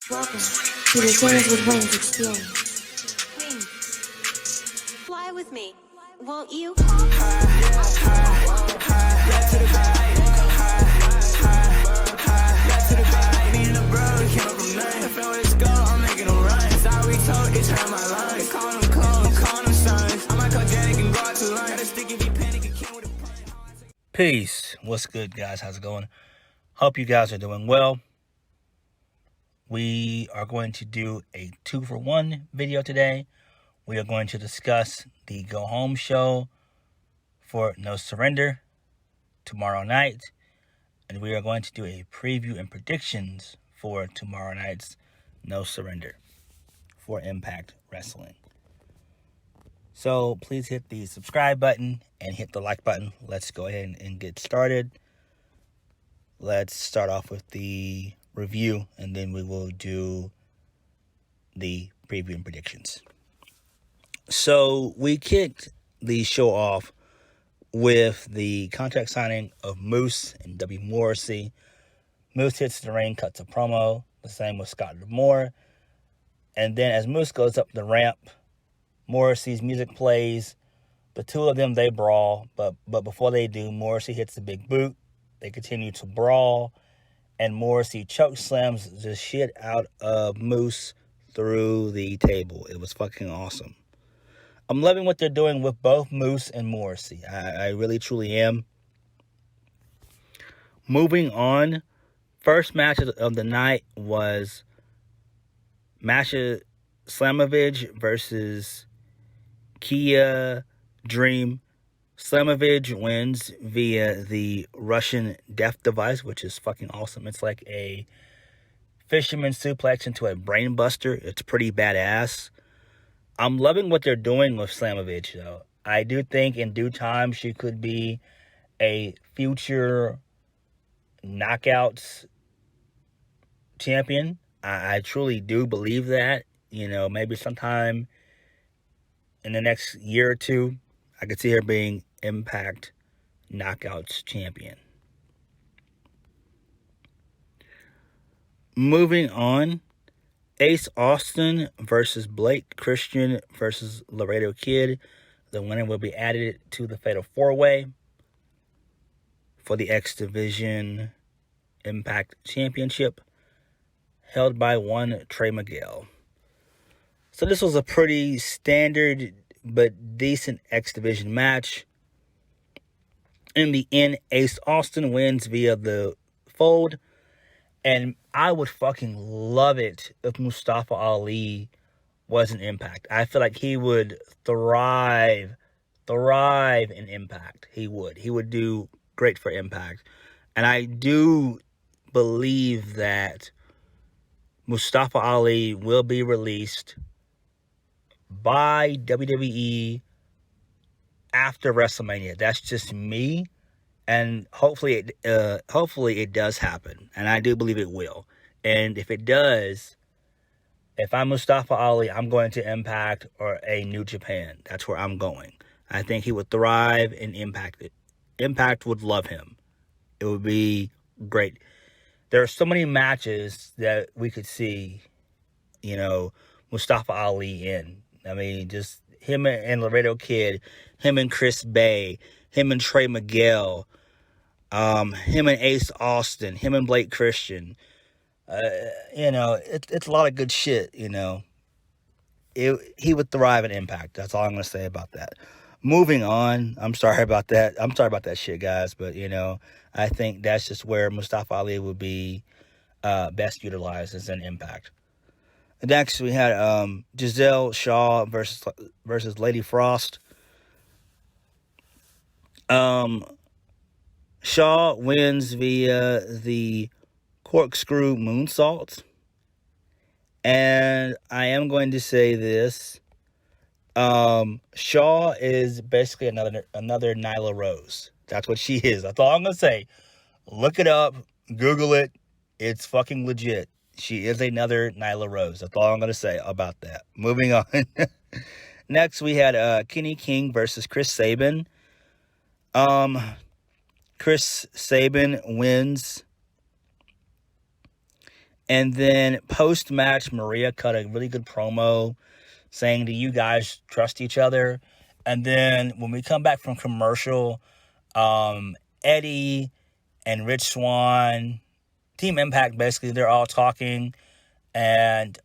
Welcome to the Singers with Wings experience. Wings, fly with me, won't you? Peace. What's good, guys? How's it going? Hope you guys are doing well. We are going to do a 2-for-1 video today. We are going to discuss the Go Home show for No Surrender tomorrow night. And we are going to do a preview and predictions for tomorrow night's No Surrender for Impact Wrestling. So please hit the subscribe button and hit the like button. Let's go ahead and get started. Let's start off with the review, and then we will do the preview and predictions. So we kicked the show off with the contract signing of Moose and W Morrissey. Moose hits the ring, cuts a promo, the same with Scott D'Amore. And then as Moose goes up the ramp, Morrissey's music plays. The two of them, they brawl, but before they do, Morrissey hits the big boot. They continue to brawl, and Morrissey choke slams the shit out of Moose through the table. It was fucking awesome. I'm loving what they're doing with both Moose and Morrissey. I really, truly am. Moving on, first match of the night was Masha Slamovidge versus Kia Dream. Slamovidge wins via the Russian death device, which is fucking awesome. It's like a fisherman suplex into a brain buster. It's pretty badass. I'm loving what they're doing with Slamovidge, though. I do think in due time she could be a future knockouts champion. I truly do believe that. You know, maybe sometime in the next year or two, I could see her being Impact Knockouts champion. Moving on, Ace Austin versus Blake Christian versus Laredo Kid. The winner will be added to the Fatal 4-Way for the X Division Impact Championship, held by one Trey Miguel. So this was a pretty standard but decent X Division match. In the end, Ace Austin wins via the fold. And I would fucking love it if Mustafa Ali was an Impact. I feel like he would thrive in Impact. He would do great for Impact. And I do believe that Mustafa Ali will be released by WWE after WrestleMania. That's just me, and hopefully it does happen, and I do believe it will. And if it does, if I'm Mustafa Ali, I'm going to Impact or a New Japan. That's where I'm going. I think he would thrive in Impact. Impact would love him. It would be great. There are so many matches that we could see, you know, Mustafa Ali in. I mean, just him and Laredo Kid, him and Chris Bay, him and Trey Miguel, him and Ace Austin, him and Blake Christian. You know, it's a lot of good shit, you know. He would thrive in Impact. That's all I'm going to say about that. Moving on, I'm sorry about that. I'm sorry about that shit, guys. But, you know, I think that's just where Mustafa Ali would be best utilized as an Impact. Next, we had Giselle Shaw versus Lady Frost. Shaw wins via the corkscrew moonsault. And I am going to say this. Shaw is basically another Nyla Rose. That's what she is. That's all I'm going to say. Look it up. Google it. It's fucking legit. She is another Nyla Rose. That's all I'm going to say about that. Moving on. Next, we had Kenny King versus Chris Saban. Chris Saban wins And then post-match, Maria cut a really good promo saying, do you guys trust each other? And then when we come back from commercial, Eddie and Rich Swann, Team Impact, basically, they're all talking. And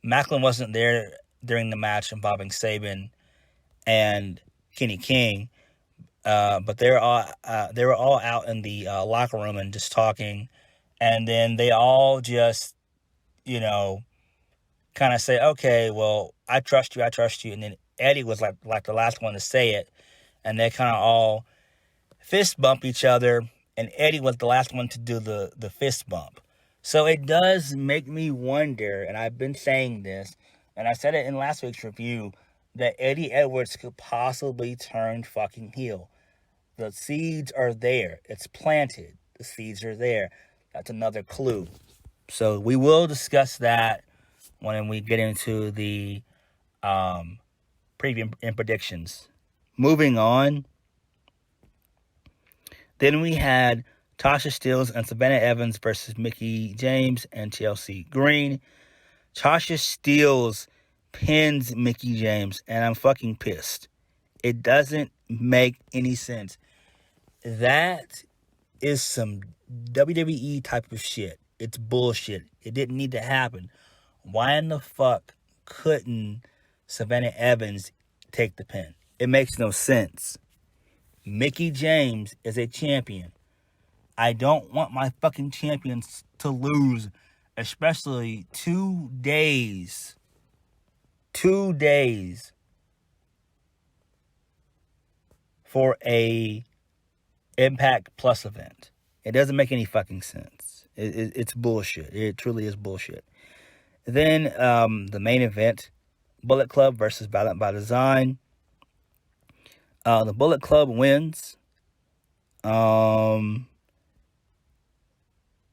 Macklin wasn't there during the match involving Saban and Kenny King. But they were all out in the locker room and just talking. And then they all just, kind of say, okay, well, I trust you. And then Eddie was like the last one to say it. And they kind of all fist bump each other. And Eddie was the last one to do the fist bump. So it does make me wonder, and I've been saying this, and I said it in last week's review, that Eddie Edwards could possibly turn fucking heel. The seeds are there. It's planted. The seeds are there. That's another clue. So we will discuss that when we get into the preview and predictions. Moving on. Then we had Tasha Steelz and Savannah Evans versus Mickie James and Chelsea Green. Tasha Steelz pins Mickie James, and I'm fucking pissed. It doesn't make any sense. That is some WWE type of shit. It's bullshit. It didn't need to happen. Why in the fuck couldn't Savannah Evans take the pin? It makes no sense. Mickie James is a champion. I don't want my fucking champions to lose, especially 2 days. 2 days for a Impact Plus event. It doesn't make any fucking sense. It's bullshit. It truly is bullshit. Then the main event, Bullet Club versus Violent by Design. The Bullet Club wins.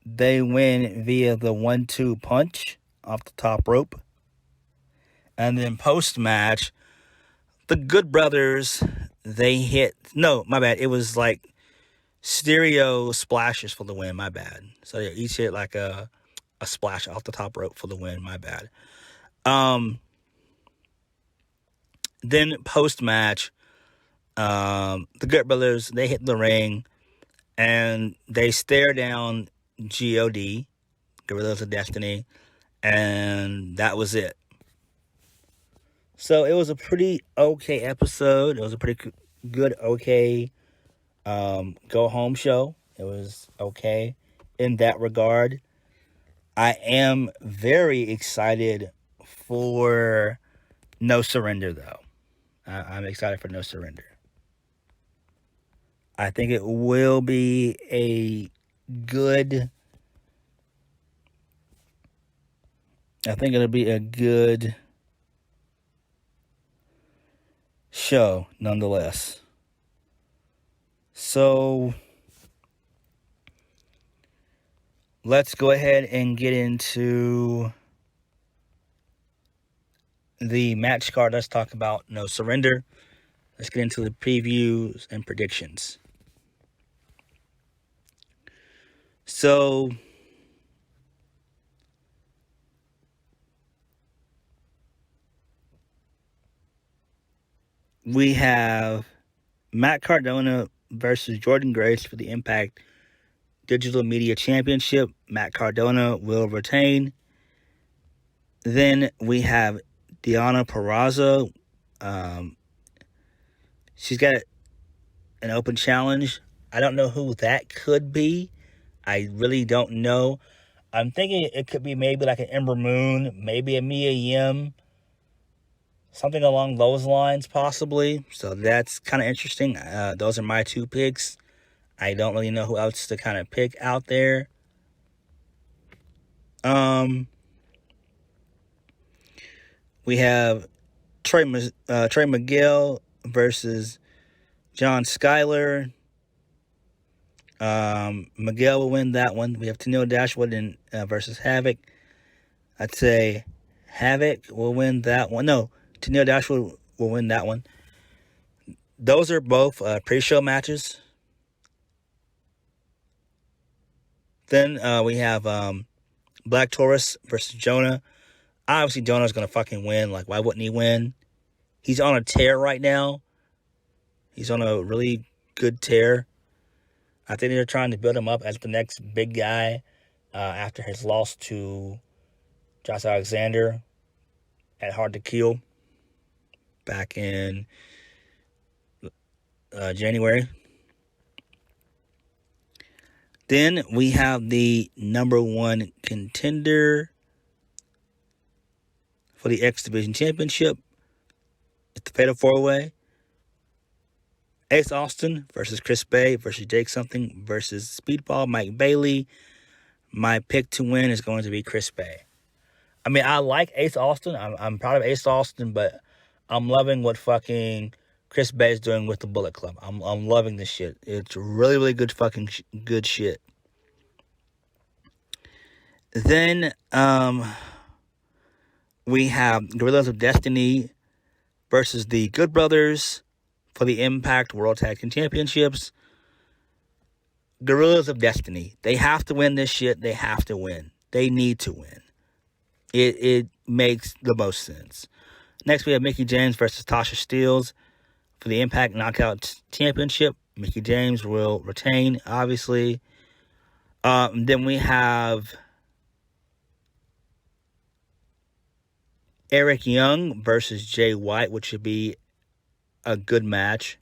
They win via the 1-2 punch off the top rope. And then post-match, the Good Brothers, they hit... No, my bad. It was like stereo splashes for the win, my bad. So they each hit like a splash off the top rope for the win, my bad. Then post-match, the Good Brothers, they hit the ring and they stare down G.O.D., Gorillas of Destiny, and that was it. So it was a pretty okay episode. It was a pretty good, okay go-home show. It was okay in that regard. I am very excited for No Surrender, though. I'm excited for No Surrender. I think it will be a good... I think it'll be a good show, nonetheless. So, let's go ahead and get into the match card. Let's talk about No Surrender. Let's get into the previews and predictions. So, we have Matt Cardona versus Jordan Grace for the Impact Digital Media Championship. Matt Cardona will retain. Then we have Deonna Purrazzo. She's got an open challenge. I don't know who that could be. I really don't know. I'm thinking it could be maybe like an Ember Moon, maybe a Mia Yim. Something along those lines, possibly. So that's kind of interesting. Those are my two picks. I don't really know who else to kind of pick out there. We have Trey Miguel versus John Skyler. Miguel will win that one. We have Tennille Dashwood versus Havoc. I'd say Havoc will win that one. No, Tennille Dashwood will win that one. Those are both pre-show matches. Then we have Black Taurus versus Jonah. Obviously, Jonah's going to fucking win. Like, why wouldn't he win? He's on a tear right now. He's on a really good tear. I think they're trying to build him up as the next big guy after his loss to Josh Alexander at Hard to Kill back in January. Then we have the number one contender for the X Division Championship. It's the Fatal 4-Way. Ace Austin versus Chris Bay versus Jake Something versus Speedball Mike Bailey. My pick to win is going to be Chris Bay. I mean, I like Ace Austin. I'm proud of Ace Austin, but I'm loving what fucking Chris Bay is doing with the Bullet Club. I'm loving this shit. It's really, really good fucking good shit. Then we have Guerrillas of Destiny versus the Good Brothers for the Impact World Tag Team Championships. Guerrillas of Destiny. They have to win this shit. They have to win. They need to win. It makes the most sense. Next, we have Mickie James versus Tasha Steelz for the Impact Knockout Championship. Mickie James will retain, obviously. Then we have Eric Young versus Jay White, which should be a good match.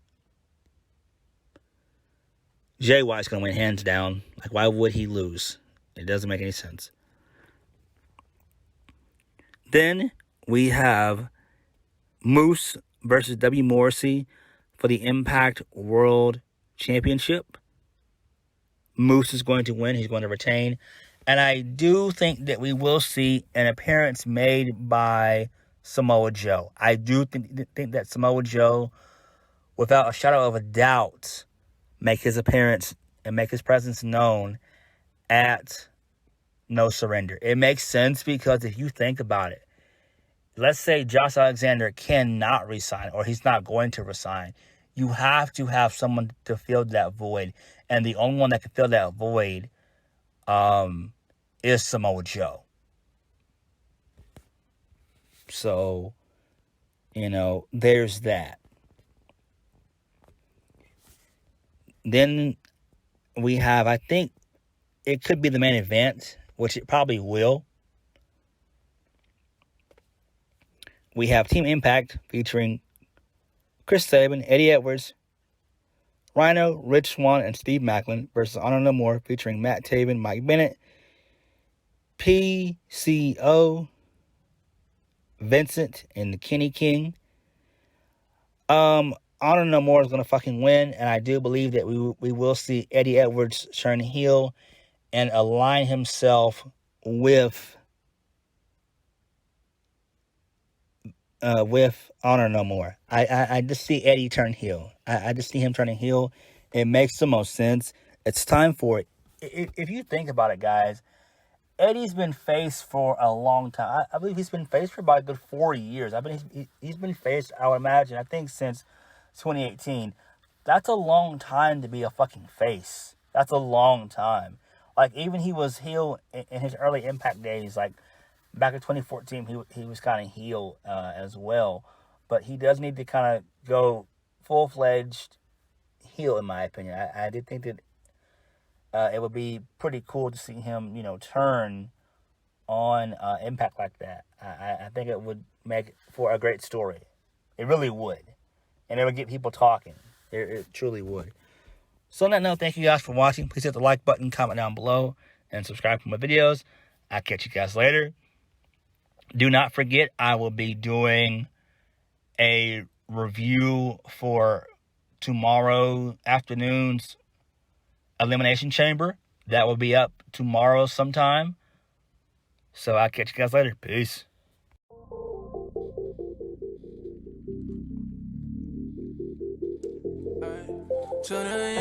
Jay White's going to win hands down. Like, why would he lose? It doesn't make any sense. Then we have Moose versus W Morrissey for the Impact World Championship. Moose is going to win. He's going to retain. And I do think that we will see an appearance made by Samoa Joe. I do think that Samoa Joe, without a shadow of a doubt, make his appearance and make his presence known at No Surrender. It makes sense because if you think about it, let's say Josh Alexander cannot resign or he's not going to resign. You have to have someone to fill that void. And the only one that can fill that void is Samoa Joe. So, there's that. Then we have, I think it could be the main event, which it probably will. We have Team Impact featuring Chris Saban, Eddie Edwards, Rhino, Rich Swann, and Steve Macklin versus Honor No More featuring Matt Taven, Mike Bennett, PCO, Vincent, and Kenny King. Honor No More is going to fucking win, and I do believe that we will see Eddie Edwards turn heel and align himself with Honor No More. I just see Eddie turn heel. I just see him turning heel. It makes the most sense. It's time for it. If you think about it, guys, Eddie's been face for a long time. I believe he's been face for about a good 4 years. He's been face, I would imagine, I think since 2018. That's a long time to be a fucking face. That's a long time. Like, even he was heel in his early Impact days. Like, back in 2014, he was kind of heel as well. But he does need to kind of go full-fledged heel, in my opinion. I did think that it would be pretty cool to see him, turn on Impact like that. I think it would make for a great story. It really would. And it would get people talking. It truly would. So on that note, thank you guys for watching. Please hit the like button, comment down below, and subscribe for my videos. I'll catch you guys later. Do not forget, I will be doing a review for tomorrow afternoon's Elimination Chamber. That will be up tomorrow sometime. So I'll catch you guys later. Peace. Jonah